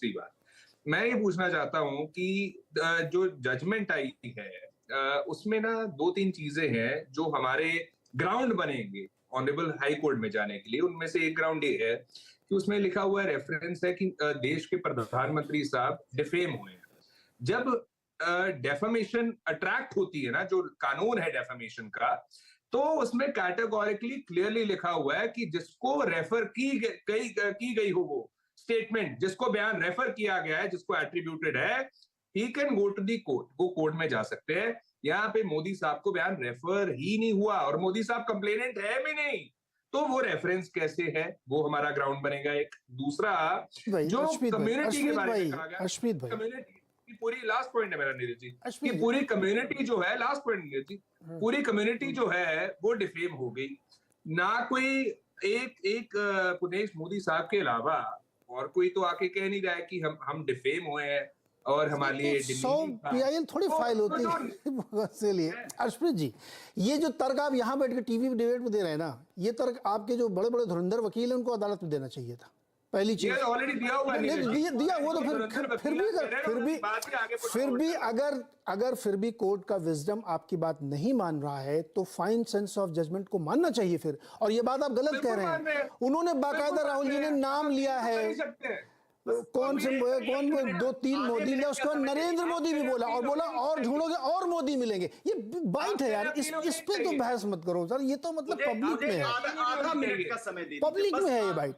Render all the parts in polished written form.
दूसरी बात, मैं ये पूछना चाहता हूं कि जो जजमेंट आई है उसमें ना 2-3 चीजें हैं जो हमारे ग्राउंड बनेंगे ऑनरेबल हाई कोर्ट में जाने के लिए। उनमें से एक ग्राउंड ये है कि उसमें लिखा हुआ है, रेफरेंस है कि देश के प्रधानमंत्री साहब डिफेम हुए हैं। जब डेफेमेशन अट्रैक्ट होती है ना, जो कानून है डेफेमेशन का, तो उसमें कैटेगोरिकली क्लियरली लिखा हुआ है कि जिसको रेफर की गई हो, वो स्टेटमेंट जिसको बयान रेफर किया गया है, जिसको एट्रीब्यूटेड है, he can go to the court, वो कोर्ट में जा सकते हैं। यहाँ पे मोदी साहब को बयान रेफर ही नहीं हुआ और मोदी साहब कंप्लेनेंट है भी नहीं, तो वो रेफरेंस कैसे है? वो हमारा ग्राउंड बनेगा। एक दूसरा, जो कम्युनिटी के बारे में कहा गया, कम्युनिटी की पूरी लास्ट पॉइंट है मेरा नीरज जी, कि पूरी कम्युनिटी जो है, लास्ट पॉइंट नीरज जी, पूरी कम्युनिटी जो है वो डिफेम हो गई। ना कोई एक पुनेश मोदी साहब के अलावा और कोई तो आके कह नहीं रहा है कि हम डिफेम हुए हैं और हमारे लिए 100 PIL थोड़ी फाइल होती है इसलिए। अर्शप्रीत जी, ये जो तर्क आप यहाँ बैठ के टीवी डिबेट में दे रहे हैं ना, ये तर्क आपके जो बड़े बड़े धुरंधर वकील हैं उनको अदालत में देना चाहिए था। पहली चीज ऑलरेडी दिया हुआ है, दिया वो तो फिर भी कोर्ट का विजडम आपकी बात नहीं मान रहा है तो फाइन सेंस ऑफ जजमेंट को मानना चाहिए फिर। और ये बात आप गलत कह रहे हैं। उन्होंने बाकायदा राहुल जी ने नाम लिया है, कौन 2-3 मोदी ने, उसके बाद नरेंद्र मोदी भी बोला और ढूंढोगे और मोदी मिलेंगे। ये बाइट है यार, इस पे तो बहस मत करो सर, ये तो मतलब पब्लिक में है, आधा मिनट का समय दे, पब्लिक में है ये बाइट,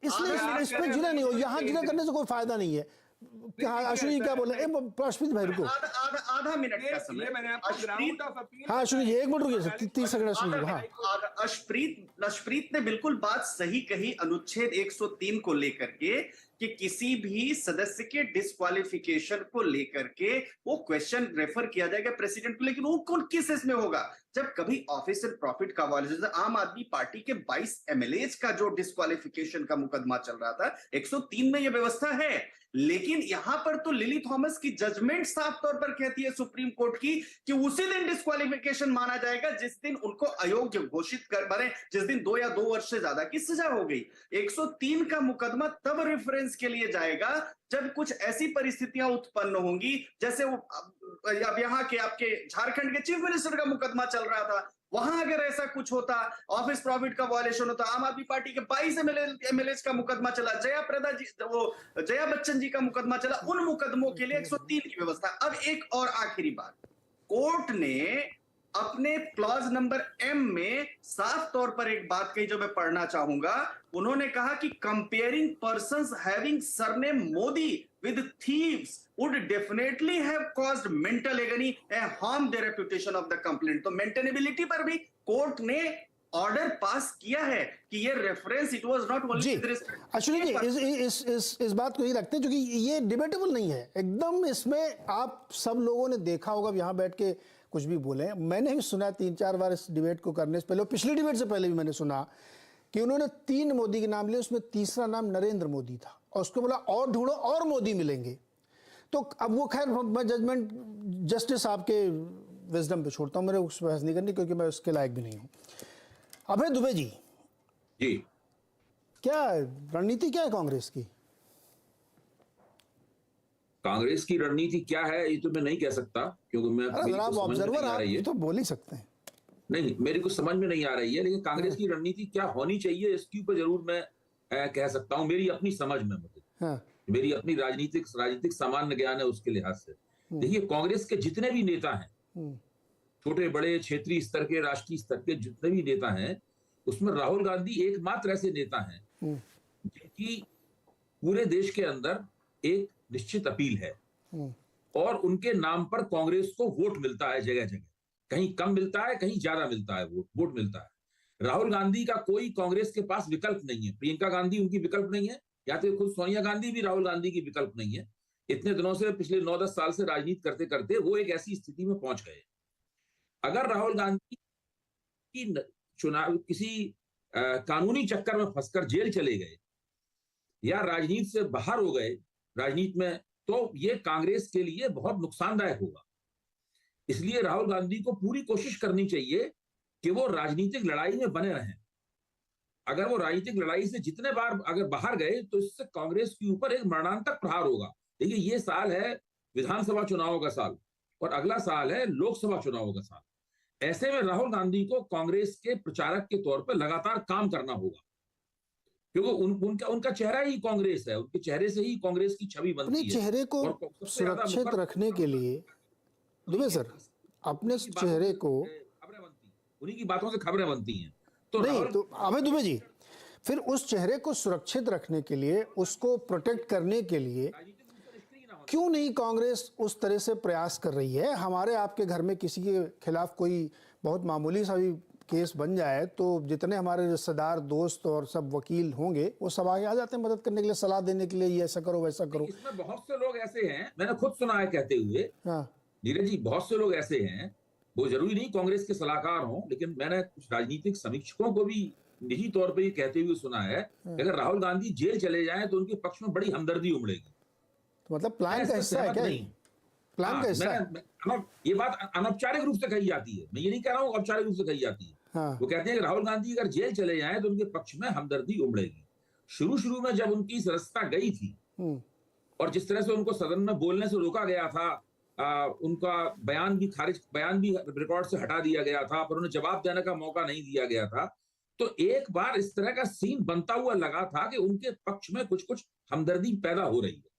इसलिए इस पे जिले नहीं हो, यहाँ जिले करने से कोई फायदा नहीं है। अश्विनी क्या बोले? अर्शप्रीत भाई रुको, आधा मिनट का समय मैंने आपको। हाँ अश्विनी जी 1 मिनट रुकिए, 30 सेकंड अश्विनी जी। हाँ अर्शप्रीत ने बिल्कुल बात सही कही अनुच्छेद 103 को लेकर के, कि किसी भी सदस्य के डिस्क्वालिफिकेशन को लेकर के वो क्वेश्चन रेफर किया जाएगा प्रेसिडेंट को, लेकिन वो कौन किस केस में होगा? जब कभी ऑफिस एंड प्रॉफिट का वायलेशन, आम आदमी पार्टी के 22 MLAs का जो डिस्क्वालिफिकेशन का मुकदमा चल रहा था, 103 में ये व्यवस्था है। लेकिन यहां पर तो लिली थॉमस की जजमेंट साफ तौर पर कहती है सुप्रीम कोर्ट की, कि उसी दिन डिस्क्वालिफिकेशन माना जाएगा जिस दिन उनको अयोग्य घोषित कर बने, जिस दिन 2 या 2 वर्ष से ज्यादा की सजा हो गई। 103 का मुकदमा तब रेफरेंस के लिए जाएगा जब कुछ ऐसी परिस्थितियां उत्पन्न होंगी, जैसे वो अब यहाँ के आपके झारखंड के चीफ मिनिस्टर का मुकदमा चल रहा था, वहां अगर ऐसा कुछ होता, ऑफिस प्रॉफिट का वायलेशन होता, आम आदमी पार्टी के 22 MLAs का मुकदमा चला, जया बच्चन जी का मुकदमा चला, उन मुकदमों के लिए 103 की व्यवस्था। अब एक और आखिरी बात, कोर्ट ने अपने क्लॉज नंबर M में साफ तौर पर एक बात कही जो मैं पढ़ना चाहूंगा। उन्होंने कहा कि comparing persons having surname Modi with thieves would definitely have caused mental agony and harmed the reputation of the complainant। तो मेंटेनेबिलिटी पर भी कोर्ट ने ऑर्डर पास किया है कि ये reference it was not only with respect. Actually जी इस बात को ही रखते हैं, क्योंकि ये डिबेटेबल नहीं है एकदम। इसमें आप सब लोगों ने देखा होगा, यहाँ बैठ के कुछ भी बोले, मैंने भी सुना 3-4 बार इस डिबेट को करने से पहले, पिछली डिबेट से पहले भी मैंने सुना कि उन्होंने 3 मोदी के नाम लिए, उसमें तीसरा नाम नरेंद्र मोदी था और उसको बोला और ढूंढो और मोदी मिलेंगे। तो अब वो खैर मैं जजमेंट जस्टिस आपके विजडम पे छोड़ता हूं, मेरे उस बहस नहीं करनी क्योंकि मैं उसके लायक भी नहीं हूं। अभय दुबे जी, क्या रणनीति क्या है कांग्रेस की? कांग्रेस की रणनीति क्या है ये तो मैं नहीं कह सकता, क्योंकि मैं आप ऑब्जर्वर आप तो बोल ही सकते हैं। नहीं, मेरी कुछ समझ में नहीं आ रही है, लेकिन कांग्रेस की रणनीति क्या होनी चाहिए इसके ऊपर जरूर मैं कह सकता हूं, मेरी अपनी समझ में, मेरी अपनी राजनीतिक सामान्य ज्ञान है उसके लिहाज से। देखिए, कांग्रेस के जितने भी नेता हैं, छोटे बड़े क्षेत्रीय स्तर के, राष्ट्रीय स्तर के जितने भी नेता हैं, उसमें राहुल गांधी एकमात्र ऐसे नेता हैं जिनकी पूरे देश के अंदर एक निश्चित अपील है और उनके नाम पर कांग्रेस को वोट मिलता है जगह जगह, कहीं कम मिलता है, कहीं ज्यादा मिलता है, वोट मिलता है। राहुल गांधी का कोई कांग्रेस के पास विकल्प नहीं है, प्रियंका गांधी उनकी विकल्प नहीं है, या तो खुद सोनिया गांधी भी राहुल गांधी की विकल्प नहीं है। इतने दिनों से, पिछले 9-10 साल से राजनीति करते करते वो एक ऐसी स्थिति में पहुंच गए। अगर राहुल गांधी की चुनाव किसी कानूनी चक्कर में फंसकर जेल चले गए या राजनीति से बाहर हो गए राजनीति में, तो ये कांग्रेस के लिए बहुत नुकसानदायक होगा। इसलिए राहुल गांधी को पूरी कोशिश करनी चाहिए कि वो राजनीतिक लड़ाई में बने रहें अगर वो राजनीतिक लड़ाई से जितने बार अगर बाहर गए तो इससे कांग्रेस के ऊपर एक मरणांतक प्रहार होगा। देखिए, ये साल है विधानसभा चुनावों का साल और अगला साल है लोकसभा चुनावों का साल। ऐसे में राहुल गांधी को कांग्रेस के प्रचारक के तौर पर लगातार काम करना होगा, क्योंकि उनका चेहरा ही कांग्रेस है, उनके चेहरे से ही कांग्रेस की छवि बनती है। अपने चेहरे को सुरक्षित रखने के लिए दुबे सर, अपने चेहरे को खबरें बनती, उन्हीं की बातों से खबरें बनती हैं। तो नहीं तो अभय दुबे जी, फिर उस चेहरे को सुरक्षित रखने के लिए, उसको प्रोटेक्ट करने के लिए क्यों नहीं कांग्रेस उस तरह से प्रयास कर रही है? हमारे आपके घर में किसी के खिलाफ कोई बहुत मामूली सा भी केस बन जाए तो जितने हमारे रिश्तेदार, दोस्त और सब वकील होंगे वो सब आगे आ जाते हैं मदद करने के लिए, सलाह देने के लिए, ये ऐसा करो वैसा करो। इसमें बहुत से लोग ऐसे हैं, मैंने खुद सुना है कहते हुए, नीरज जी, बहुत से लोग ऐसे हैं, वो जरूरी नहीं कांग्रेस के सलाहकार हों, लेकिन मैंने कुछ राजनीतिक समीक्षकों को भी निजी तौर पर ये कहते हुए सुना है कि अगर राहुल गांधी जेल चले जाएं तो उनके पक्ष में बड़ी हमदर्दी उमड़ेगी। तो मतलब प्लान का हिस्सा है क्या? प्लान का हिस्सा है। ये बात अनौपचारिक रूप से कही जाती है, मैं ये नहीं कह रहा हूँ औपचारिक रूप से कही जाती है। वो कहते हैं कि राहुल गांधी अगर जेल चले जाएं तो उनके पक्ष में हमदर्दी उमड़ेगी। शुरू में जब उनकी सदस्यता गई थी और जिस तरह से उनको सदन में बोलने से रोका गया था, उनका बयान भी रिकॉर्ड से हटा दिया गया था, पर उन्हें जवाब देने का मौका नहीं दिया गया था, तो एक बार इस तरह का सीन बनता हुआ लगा था कि उनके पक्ष में कुछ हमदर्दी पैदा हो रही है।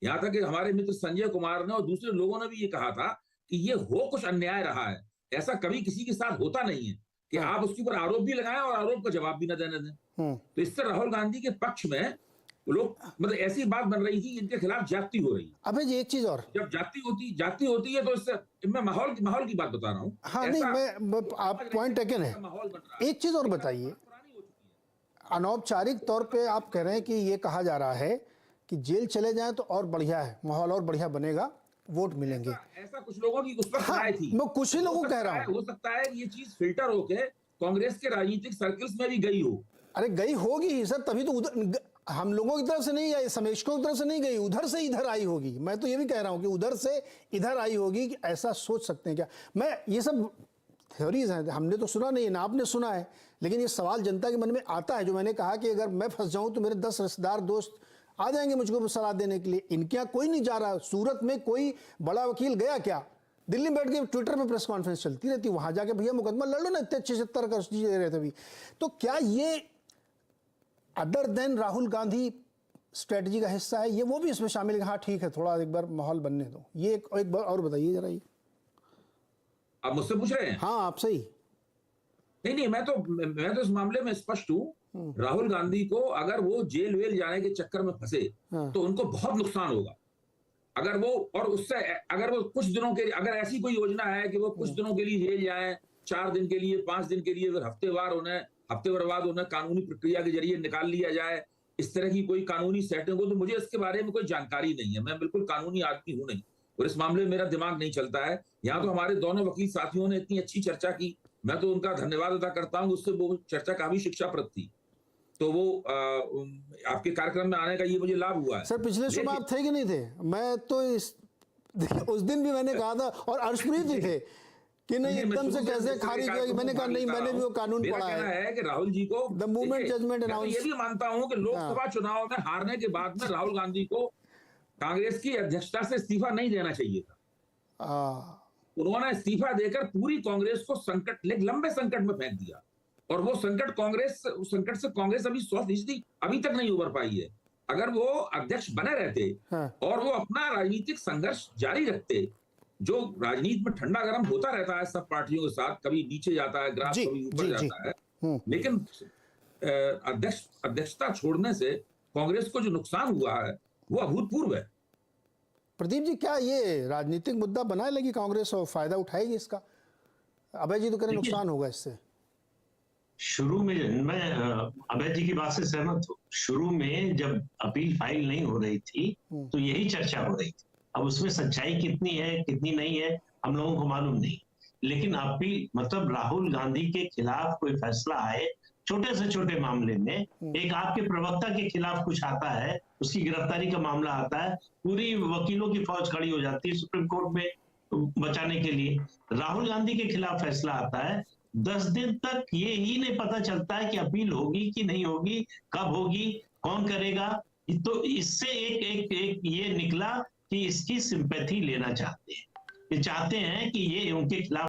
यहाँ तक कि हमारे मित्र संजय कुमार ने और दूसरे लोगों ने भी ये कहा था कि ये हो कुछ अन्याय रहा है, ऐसा कभी किसी के साथ होता नहीं है कि आप उसके ऊपर आरोप भी लगाएं और आरोप का जवाब भी न देने दें। तो इससे राहुल गांधी के पक्ष में लोग, मतलब ऐसी बात बन रही थी इनके खिलाफ जाति हो रही है। अबे जी एक चीज और, जब जाति होती है तो इससे मैं माहौल की बात बता रहा हूँ। हाँ नहीं, मैं आप पॉइंट टेकन है। एक चीज और बताइए, अनौपचारिक तौर पे आप कह रहे हैं कि ये कहा जा रहा है कि जेल चले जाएं तो और बढ़िया है, माहौल और बढ़िया बनेगा, वोट मिलेंगे, ऐसा कुछ लोगों की उस वक्त राय थी। मैं कुछ ही लोगों को कह रहा हूँ, हो सकता है ये चीज फिल्टर होके कांग्रेस के राजनीतिक सर्कल्स में भी गई हो। अरे गई होगी ही सर, तभी तो उधर हम लोगों की तरफ से नहीं आई, समीक्षकों की तरफ से नहीं गई, उधर से इधर आई होगी। मैं तो ये भी कह रहा हूँ कि उधर से इधर आई होगी, कि ऐसा सोच सकते हैं क्या? मैं ये सब थ्योरीज हैं, हमने तो सुना नहीं है ना आपने सुना है, लेकिन ये सवाल जनता के मन में आता है। जो मैंने कहा कि अगर मैं फंस जाऊं तो मेरे 10 रिश्तेदार दोस्त आ जाएंगे मुझको सलाह देने के लिए। इनके यहाँ कोई नहीं जा रहा। सूरत में कोई बड़ा वकील गया क्या? दिल्ली में बैठ के ट्विटर पे प्रेस कॉन्फ्रेंस चलती रहती, वहां जाके भैया मुकदमा लड़ लो ना, इतने 76 का दे रहे थे अभी। तो क्या ये other than Rahul Gandhi strategy का हिस्सा है? ये वो भी इसमें शामिल है? हाँ ठीक है, थोड़ा एक बार माहौल बनने दो। ये एक बार और बताइए जरा। ये आप मुझसे पूछ रहे हैं? हाँ आप सही। नहीं, मैं तो इस मामले में स्पष्ट हूँ। राहुल गांधी को अगर वो जेल वेल जाने के चक्कर में फंसे तो उनको बहुत नुकसान होगा। अगर वो, और उससे अगर वो कुछ दिनों के लिए, अगर ऐसी कोई योजना है कि वो कुछ दिनों के लिए जेल जाए, 4 दिन के लिए, 5 दिन के लिए, फिर हफ्तेवार बाद उन्हें कानूनी प्रक्रिया के जरिए निकाल लिया जाए, इस तरह की कोई कानूनी सेटिंग हो, तो मुझे इसके बारे में कोई जानकारी नहीं है। मैं बिल्कुल कानूनी आदमी हूं नहीं, और इस मामले में मेरा दिमाग नहीं चलता है। यहाँ तो हमारे दोनों वकील साथियों ने इतनी अच्छी चर्चा की, मैं तो उनका धन्यवाद अदा करता हूँ। उससे वो चर्चा काफी शिक्षाप्रद थी, तो वो आपके कार्यक्रम में आने का ये मुझे लाभ हुआ है। सर पिछले सुबह आप थे कि नहीं थे? मैं तो उस दिन भी मैंने कहा था, और अर्शप्रीत भी थे कि नहीं एकदम से कैसे खारिज होगी। मैंने कहा नहीं, मैंने भी वो कानून पढ़ा है कि राहुल जी को द मूवमेंट जजमेंट अनाउंस। ये भी मानता हूं कि लोकसभा चुनाव में हारने के बाद में राहुल गांधी को कांग्रेस की अध्यक्षता से इस्तीफा नहीं देना चाहिए था। उन्होंने इस्तीफा देकर पूरी कांग्रेस को लंबे संकट में फेंक दिया, और वो संकट से कांग्रेस अभी 100% अभी तक नहीं उबर पाई है। अगर वो अध्यक्ष बने रहते और वो अपना राजनीतिक संघर्ष जारी रखते, जो राजनीति में ठंडा गर्म होता रहता है सब पार्टियों के साथ, कभी नीचे जाता है ग्राफ, कभी ऊपर जाता है, लेकिन अध्यक्षता छोड़ने से कांग्रेस को जो नुकसान हुआ है वो अभूतपूर्व है। प्रदीप जी, क्या ये राजनीतिक मुद्दा बनाए लगी कांग्रेस और फायदा उठाएगी इसका? अभय जी तो कह रहे नुकसान होगा इससे। शुरू में मैं अभय जी की बात से सहमत हूँ। शुरू में जब अपील फाइल नहीं हो रही थी तो यही चर्चा हो रही थी। अब उसमें सच्चाई कितनी है कितनी नहीं है हम लोगों को मालूम नहीं, लेकिन अपील मतलब राहुल गांधी के खिलाफ कोई फैसला आए, छोटे से छोटे मामले में, एक आपके प्रवक्ता के खिलाफ कुछ आता है, उसकी गिरफ्तारी का मामला आता है, पूरी वकीलों की फौज खड़ी हो जाती है सुप्रीम कोर्ट में बचाने के लिए। राहुल गांधी के खिलाफ फैसला आता है 10 दिन तक ये ही नहीं पता चलता है कि अपील होगी कि नहीं होगी, कब होगी, कौन करेगा। तो इससे एक ये निकला कि इसकी सिंपैथी लेना चाहते हैं, ये चाहते हैं कि ये उनके खिलाफ